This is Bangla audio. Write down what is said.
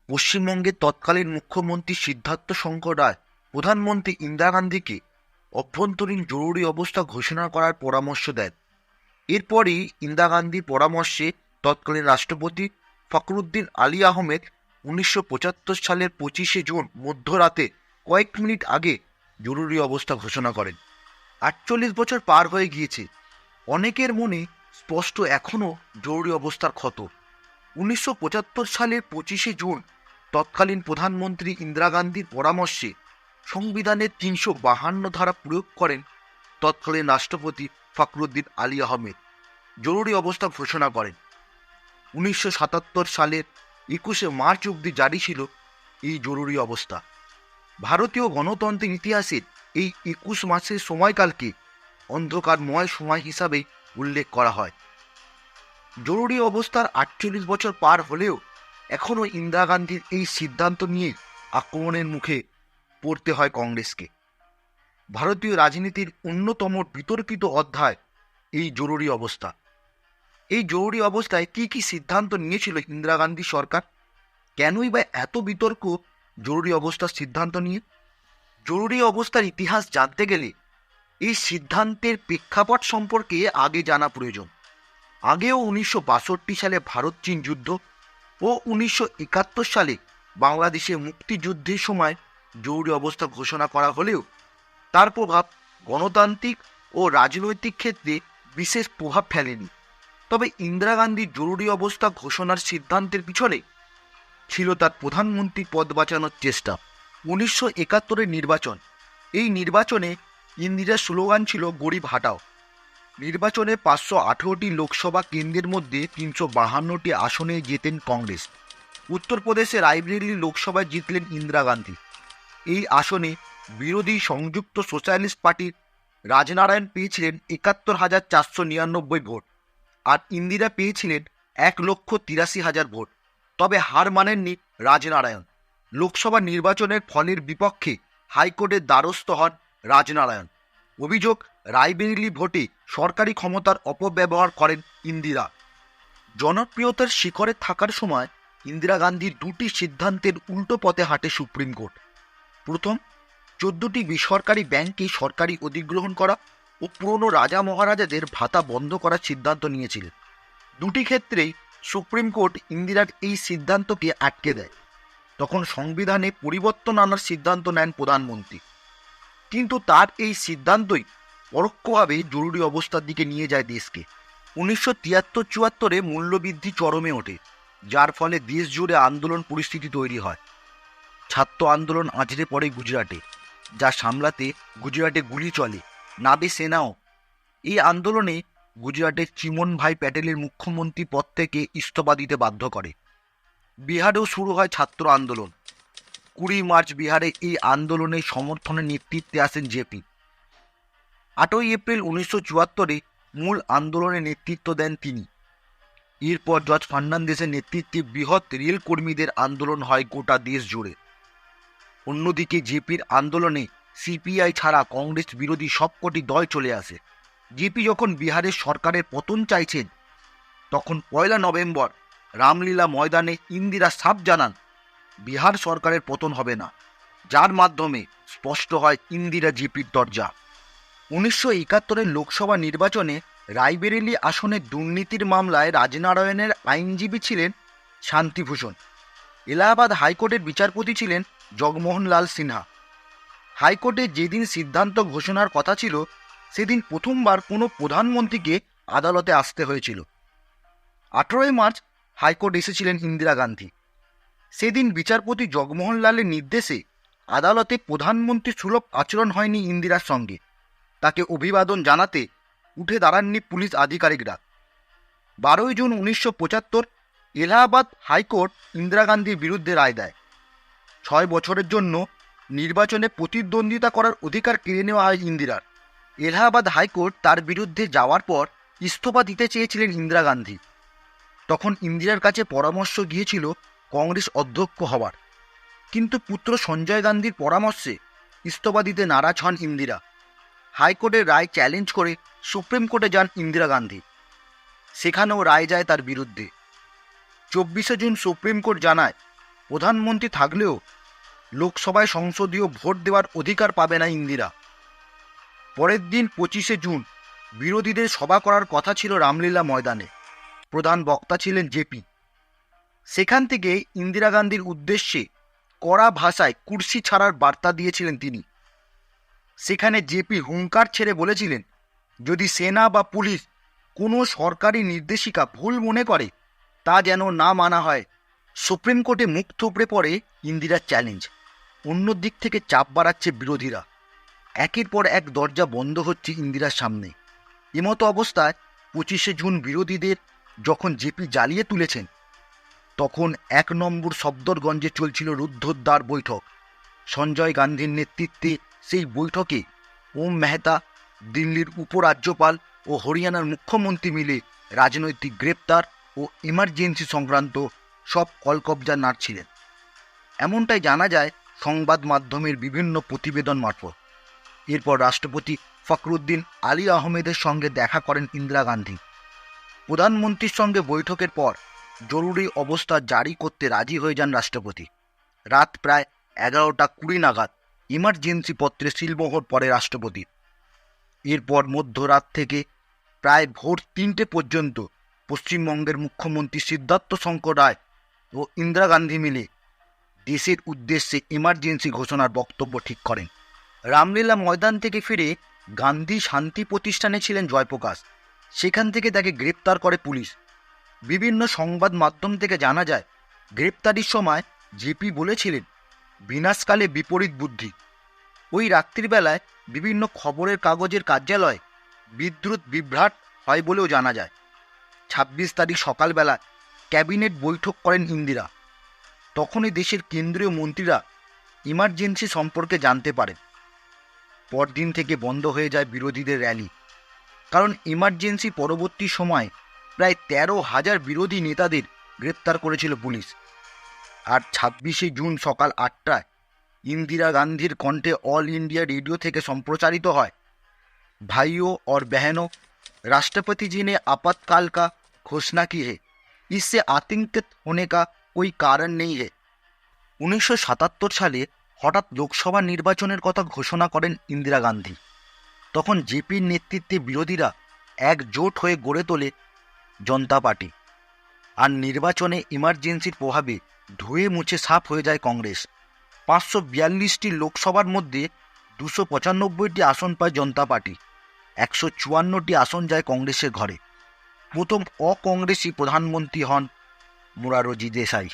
পশ্চিমবঙ্গের তৎকালীন মুখ্যমন্ত্রী সিদ্ধার্থ শঙ্কর রায় প্রধানমন্ত্রী ইন্দিরা গান্ধীকে অভ্যন্তরীণ জরুরি অবস্থা ঘোষণা করার পরামর্শ দেন। এরপরই ইন্দিরা গান্ধীর পরামর্শে তৎকালীন রাষ্ট্রপতি ফখরুদ্দিন আলী আহমেদ 1975 সালের 25শে জুন মধ্যরাতে কয়েক মিনিট আগে জরুরি অবস্থা ঘোষণা করেন। 48 বছর পার হয়ে গিয়েছে, অনেকের মনে স্পষ্ট এখনও জরুরি অবস্থার ক্ষত। 1975 সালের 25শে জুন তৎকালীন প্রধানমন্ত্রী ইন্দিরা গান্ধীর পরামর্শে সংবিধানের 352 ধারা প্রয়োগ করেন তৎকালীন রাষ্ট্রপতি ফখরুদ্দিন আলী আহমেদ। জরুরি অবস্থা ঘোষণা করেন। 1977 সালের 21শে মার্চ অবধি জারি ছিল এই জরুরি অবস্থা। ভারতীয় গণতন্ত্রের ইতিহাসের এই 21 মাসের সময়কালকে অন্ধকারময় সময় হিসাবে উল্লেখ করা হয়। জরুরি অবস্থার 48 বছর পার হলেও এখনও ইন্দিরা গান্ধীর এই সিদ্ধান্ত নিয়ে আক্রমণের মুখে পড়তে হয় কংগ্রেসকে। ভারতীয় রাজনীতির অন্যতম বিতর্কিত অধ্যায় এই জরুরি অবস্থা। এই জরুরি অবস্থায় কী কী সিদ্ধান্ত নিয়েছিল ইন্দিরা গান্ধী সরকার? কেনই বা এত বিতর্ক জরুরি অবস্থার সিদ্ধান্ত নিয়ে? জরুরি অবস্থার ইতিহাস জানতে গেলে এই সিদ্ধান্তের প্রেক্ষাপট সম্পর্কে আগে জানা প্রয়োজন। আগেও 1962 সালে ভারত চীন যুদ্ধ ও 1971 সালে বাংলাদেশে মুক্তিযুদ্ধের সময় জরুরি অবস্থা ঘোষণা করা হলেও তার প্রভাব গণতান্ত্রিক ও রাজনৈতিক ক্ষেত্রে বিশেষ প্রভাব ফেলেনি। তবে ইন্দিরা গান্ধীর জরুরি অবস্থা ঘোষণার সিদ্ধান্তের পিছনে ছিল তার প্রধানমন্ত্রী পদ বাঁচানোর চেষ্টা। 1971 নির্বাচন। এই নির্বাচনে ইন্দিরার স্লোগান ছিল গরিব হাটাও। নির্বাচনে 518টি লোকসভা কেন্দ্রের মধ্যে 352টি আসনে জেতেন কংগ্রেস। উত্তরপ্রদেশে রায়বেরেলি লোকসভায় জিতলেন ইন্দিরা গান্ধী। এই আসনে বিরোধী সংযুক্ত সোশ্যালিস্ট পার্টির রাজনারায়ণ পেয়েছিলেন 71,499 ভোট, আর ইন্দিরা পেয়েছিলেন 1,83,000 ভোট। তবে হার মানেননি রাজনারায়ণ। লোকসভা নির্বাচনের ফলের বিপক্ষে হাইকোর্টের দ্বারস্থ হন রাজনারায়ণ। অভিযোগ, রায়বেরেলি ভোটে সরকারি ক্ষমতার অপব্যবহার করেন ইন্দিরা। জনপ্রিয়তার শিখরে থাকার সময় ইন্দিরা গান্ধীর দুটি সিদ্ধান্তের উল্টো পথে হাঁটে সুপ্রিম কোর্ট। প্রথম, 14টি বেসরকারি ব্যাংকে সরকারি অধিগ্রহণ করা ও পুরনো রাজা মহারাজাদের ভাতা বন্ধ করার সিদ্ধান্ত নিয়েছিলেন। দুটি ক্ষেত্রেই সুপ্রিম কোর্ট ইন্দিরার এই সিদ্ধান্তকে আটকে দেয়। তখন সংবিধানে পরিবর্তন আনার সিদ্ধান্ত নেন প্রধানমন্ত্রী, কিন্তু তার এই সিদ্ধান্তই পরোক্ষভাবে জরুরি অবস্থার দিকে নিয়ে যায় দেশকে। 1973-74 মূল্যবৃদ্ধি চরমে ওঠে, যার ফলে দেশ জুড়ে আন্দোলন পরিস্থিতি তৈরি হয়। ছাত্র আন্দোলন আঁচড়ে পড়ে গুজরাটে, যা সামলাতে গুজরাটে গুলি চলে, নাবে সেনাও। এই আন্দোলনে গুজরাটের চিমন ভাই প্যাটেলের মুখ্যমন্ত্রী পদ থেকে ইস্তফা দিতে বাধ্য করে। বিহারেও শুরু হয় ছাত্র আন্দোলন। 20 মার্চ বিহারে এই আন্দোলনের সমর্থনে নেতৃত্বে আসেন জেপি। 8ই এপ্রিল 1974 মূল আন্দোলনে নেতৃত্ব দেন তিনি। এরপর জর্জ ফার্নান্দেসের নেতৃত্বে বৃহৎ রেল কর্মীদের আন্দোলন হয় গোটা দেশ জুড়ে। অন্যদিকে জেপির আন্দোলনে সিপিআই ছাড়া কংগ্রেস বিরোধী সবকটি দল চলে আসে। জেপি যখন বিহারের সরকারের পতন চাইছেন, তখন 1 নভেম্বর রামলীলা ময়দানে ইন্দিরা সাফ জানান বিহার সরকারের পতন হবে না, যার মাধ্যমে স্পষ্ট হয় ইন্দিরা জেপির দরজা। 1971 লোকসভা নির্বাচনে রায়বেরেলি আসনে দুর্নীতির মামলায় রাজনারায়ণের আইনজীবী ছিলেন শান্তিভূষণ। এলাহাবাদ হাইকোর্টের বিচারপতি ছিলেন জগমোহন লাল সিনহা। হাইকোর্টে যেদিন সিদ্ধান্ত ঘোষণার কথা ছিল, সেদিন প্রথমবার কোনো প্রধানমন্ত্রীকে আদালতে আসতে হয়েছিল। 18ই মার্চ হাইকোর্ট এসেছিলেন ইন্দিরা গান্ধী। সেদিন বিচারপতি জগমোহন লালের নির্দেশে আদালতে প্রধানমন্ত্রী সুলভ আচরণ হয়নি ইন্দিরার সঙ্গে। তাকে অভিবাদন জানাতে উঠে দাঁড়াননি পুলিশ আধিকারিকরা। 12ই জুন 1975 এলাহাবাদ হাইকোর্ট ইন্দিরা গান্ধীর বিরুদ্ধে রায় দেয়। 6 বছরের জন্য নির্বাচনে প্রতিদ্বন্দ্বিতা করার অধিকার কেড়ে নেওয়া হয় ইন্দিরার। এলাহাবাদ হাইকোর্ট তার বিরুদ্ধে যাওয়ার পর ইস্তফা দিতে চেয়েছিলেন ইন্দিরা গান্ধী। তখন ইন্দিরার কাছে পরামর্শ গিয়েছিল কংগ্রেস অধ্যক্ষ হওয়ার, কিন্তু পুত্র সঞ্জয় গান্ধীর পরামর্শে ইস্তফা দিতে নারাজ হন ইন্দিরা। হাইকোর্টের রায় চ্যালেঞ্জ করে সুপ্রিম কোর্টে যান ইন্দিরা গান্ধী। সেখানেও রায় যায় তার বিরুদ্ধে। 24শে জুন সুপ্রিম কোর্ট জানায় প্রধানমন্ত্রী থাকলেও লোকসভায় সংসদীয় ভোট দেওয়ার অধিকার পাবে না ইন্দিরা। পরের দিন 25শে জুন বিরোধীদের সভা করার কথা ছিল রামলীলা ময়দানে। প্রধান বক্তা ছিলেন জেপি। সেখান থেকে ইন্দিরা গান্ধীর উদ্দেশ্যে কড়া ভাষায় কুর্সি ছাড়ার বার্তা দিয়েছিলেন তিনি। সেখানে জেপি হুঙ্কার ছেড়ে বলেছিলেন, যদি সেনা বা পুলিশ কোনো সরকারি নির্দেশিকা ভুল মনে করে তা যেন না মানা হয়। সুপ্রিম কোর্টে মুখ থুবড়ে পড়ে ইন্দিরার চ্যালেঞ্জ। অন্য দিক থেকে চাপ বাড়াচ্ছে বিরোধীরা। একের পর এক দরজা বন্ধ হচ্ছে ইন্দিরার সামনে। এমতো অবস্থায় 25শে জুন বিরোধীদের যখন জেপি জ্বালিয়ে তুলেছেন, তখন 1 নম্বর সফদরগঞ্জে চলছিল রুদ্ধদ্বার বৈঠক। সঞ্জয় গান্ধীর নেতৃত্বে সেই বৈঠকে ওম মেহতা, দিল্লির উপরাজ্যপাল ও হরিয়ানার মুখ্যমন্ত্রী মিলে রাজনৈতিক গ্রেপ্তার ও ইমার্জেন্সি সংক্রান্ত সব কলকবজা নাড়ছিলেন। এমনটাই জানা যায় সংবাদ মাধ্যমের বিভিন্ন প্রতিবেদন মারফত। এরপর রাষ্ট্রপতি ফখরুদ্দিন আলী আহমেদের সঙ্গে দেখা করেন ইন্দিরা গান্ধী। প্রধানমন্ত্রীর সঙ্গে বৈঠকের পর জরুরি অবস্থা জারি করতে রাজি হয়ে যান রাষ্ট্রপতি। রাত প্রায় 11:20 নাগাদ ইমার্জেন্সি পত্রে সিলমোহর পড়ে রাষ্ট্রপতি। এরপর মধ্যরাত থেকে প্রায় ভোর 3টে পর্যন্ত পশ্চিমবঙ্গের মুখ্যমন্ত্রী সিদ্ধার্থ শঙ্কর রায় ও ইন্দিরা গান্ধী মিলে দেশের উদ্দেশ্যে ইমার্জেন্সি ঘোষণার বক্তব্য ঠিক করেন। রামলীলা ময়দান থেকে ফিরে গান্ধী শান্তি প্রতিষ্ঠানে ছিলেন জয়প্রকাশ। সেখান থেকে তাকে গ্রেপ্তার করে পুলিশ। বিভিন্ন সংবাদ মাধ্যম থেকে জানা যায়, গ্রেপ্তারির সময় জেপি বলেছিলেন, বিনাশকালে বিপরীত বুদ্ধি। ওই রাত্রিবেলায় বিভিন্ন খবরের কাগজের কার্যালয়ে বিদ্যুৎ বিভ্রাট হয় বলেও জানা যায়। 26 তারিখ সকালবেলা ক্যাবিনেট বৈঠক করেন ইন্দিরা। তখনই দেশের কেন্দ্রীয় মন্ত্রীরা ইমার্জেন্সি সম্পর্কে জানতে পারেন। পরদিন থেকে বন্ধ হয়ে যায় বিরোধীদের র্যালি, কারণ ইমার্জেন্সি পরবর্তী সময়ে প্রায় 13,000 বিরোধী নেতাদের গ্রেপ্তার করেছিল পুলিশ। আর 26শে জুন সকাল 8টায় ইন্দিরা গান্ধীর কণ্ঠে অল इंडिया रेडियो থেকে সম্প্রচারিত হয়, भाइयों और बहनों, राष्ट्रपति जी ने आपातकाल का घोषणा की है, इससे आतंकित होने का कोई कारण नहीं है। 1977 সালে হঠাৎ লোকসভা নির্বাচনের কথা ঘোষণা করেন ইন্দিরা গান্ধী। তখন জেপির নেতৃত্বে বিরোধীরা একজোট হয়ে গড়ে তোলে জনতা পার্টি। আর নির্বাচনে ইমার্জেন্সির প্রভাবে ধুয়ে মুছে সাফ হয়ে যায় কংগ্রেস। 542টি লোকসভার মধ্যে 295টি আসন পায় জনতা পার্টি। 154টি আসন যায় কংগ্রেসের ঘরে। প্রথম অকংগ্রেসি প্রধানমন্ত্রী হন মোরারজি দেশাই।